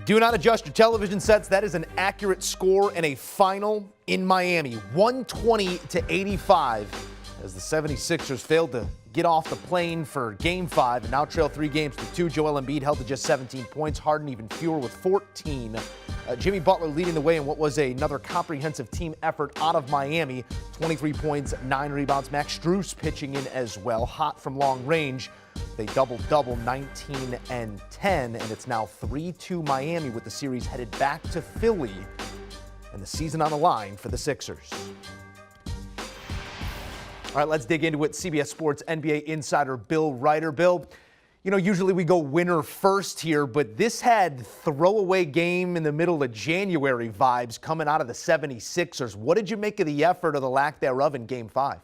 Do not adjust your television sets. That is an accurate score in a final in Miami. 120-85 as the 76ers failed to get off the plane for Game 5 and now trail 3-2. Joel Embiid held to just 17 points. Harden even fewer with 14. Jimmy Butler leading the way in what was another comprehensive team effort out of Miami. 23 points, 9 rebounds. Max Strus pitching in as well. Hot from long range. They double-double, 19 and 10, and it's now 3-2 Miami with the series headed back to Philly and the season on the line for the Sixers. All right, let's dig into it. CBS Sports NBA insider Bill Reiter. Bill, you know, usually we go winner first here, but this had throwaway game in the middle of January vibes coming out of the 76ers. What did you make of the effort or the lack thereof in Game 5?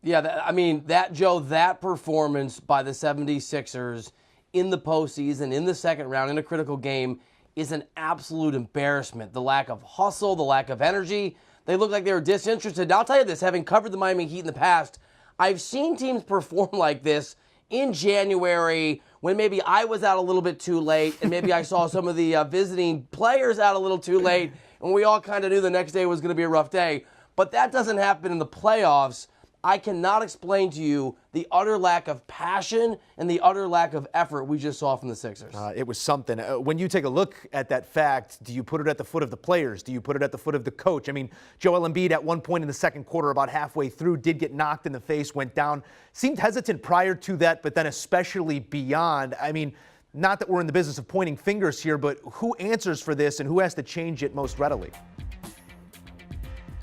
Yeah, that performance by the 76ers in the postseason, in the second round, in a critical game, is an absolute embarrassment. The lack of hustle, the lack of energy. They look like they were disinterested. I'll tell you this, having covered the Miami Heat in the past, I've seen teams perform like this in January when maybe I was out a little bit too late and maybe I saw some of the visiting players out a little too late and we all kind of knew the next day was going to be a rough day. But that doesn't happen in the playoffs. I cannot explain to you the utter lack of passion and the utter lack of effort we just saw from the Sixers. It was something. When you take a look at that fact, do you put it at the foot of the players? Do you put it at the foot of the coach? I mean, Joel Embiid at one point in the second quarter, about halfway through, did get knocked in the face, went down. Seemed hesitant prior to that, but then especially beyond. I mean, not that we're in the business of pointing fingers here, but who answers for this and who has to change it most readily?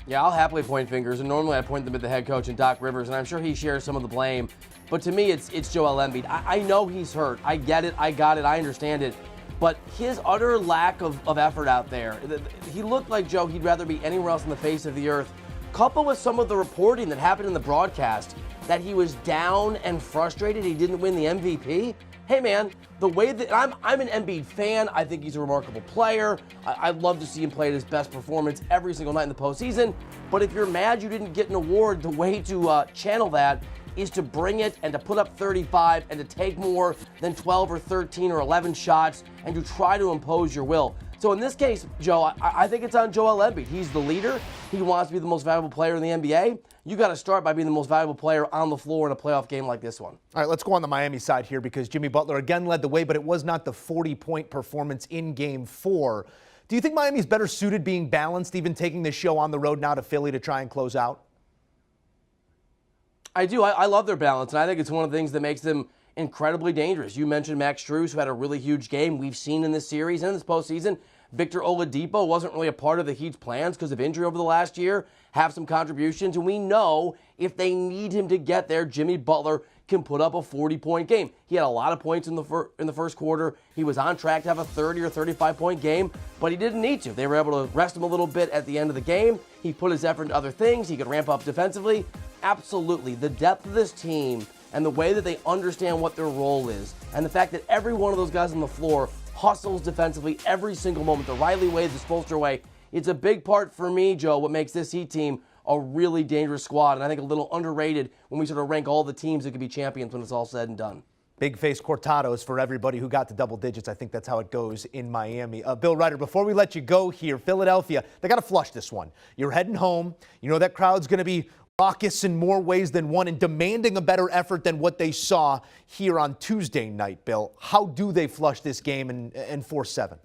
Yeah, I'll happily point fingers, and normally I point them at the head coach and Doc Rivers, and I'm sure he shares some of the blame. But to me, it's Joel Embiid. I know he's hurt. I get it. I got it. I understand it. But his utter lack of effort out there, he looked like, Joe, he'd rather be anywhere else on the face of the earth, coupled with some of the reporting that happened in the broadcast, that he was down and frustrated he didn't win the MVP. Hey, man, the way that I'm an Embiid fan. I think he's a remarkable player. I'd love to see him play at his best performance every single night in the postseason. But if you're mad you didn't get an award, the way to channel that is to bring it and to put up 35 and to take more than 12 or 13 or 11 shots and to try to impose your will. So in this case, Joe, I think it's on Joel Embiid. He's the leader. He wants to be the most valuable player in the NBA. You got to start by being the most valuable player on the floor in a playoff game like this one. All right, let's go on the Miami side here because Jimmy Butler again led the way, but it was not the 40-point performance in Game 4. Do you think Miami's better suited being balanced, even taking this show on the road now to Philly to try and close out? I do. I love their balance, and I think it's one of the things that makes them incredibly dangerous. You mentioned Max Strus, who had a really huge game we've seen in this series and in this postseason. Victor Oladipo wasn't really a part of the Heat's plans because of injury over the last year, have some contributions, and we know if they need him to get there, Jimmy Butler can put up a 40-point game. He had a lot of points in the first quarter. He was on track to have a 30 or 35-point game, but he didn't need to. They were able to rest him a little bit at the end of the game. He put his effort into other things. He could ramp up defensively. Absolutely. The depth of this team and the way that they understand what their role is, and the fact that every one of those guys on the floor hustles defensively every single moment, the Riley way, the Spoelstra way. It's a big part for me, Joe, what makes this Heat team a really dangerous squad, and I think a little underrated when we sort of rank all the teams that could be champions when it's all said and done. Big face cortados for everybody who got to double digits. I think that's how it goes in Miami. Bill Reiter, before we let you go here, Philadelphia, they got to flush this one. You're heading home. You know that crowd's going to be raucous in more ways than one and demanding a better effort than what they saw here on Tuesday night, Bill. How do they flush this game and force 7?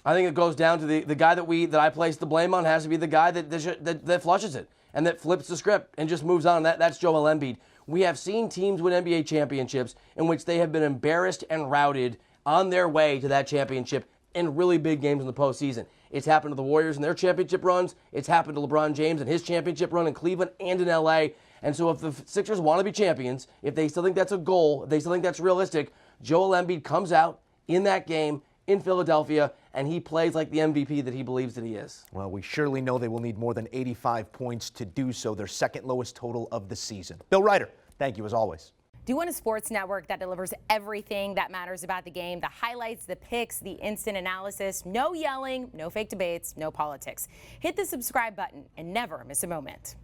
I think it goes down to the guy that I place the blame on has to be the guy that flushes it and that flips the script and just moves on. That's Joel Embiid. We have seen teams win NBA championships in which they have been embarrassed and routed on their way to that championship in really big games in the postseason. It's happened to the Warriors in their championship runs. It's happened to LeBron James in his championship run in Cleveland and in LA. And so if the Sixers want to be champions, if they still think that's a goal, if they still think that's realistic, Joel Embiid comes out in that game in Philadelphia, and he plays like the MVP that he believes that he is. Well, we surely know they will need more than 85 points to do so, their second lowest total of the season. Bill Reiter, thank you as always. Do you want a sports network that delivers everything that matters about the game? The highlights, the picks, the instant analysis, no yelling, no fake debates, no politics. Hit the subscribe button and never miss a moment.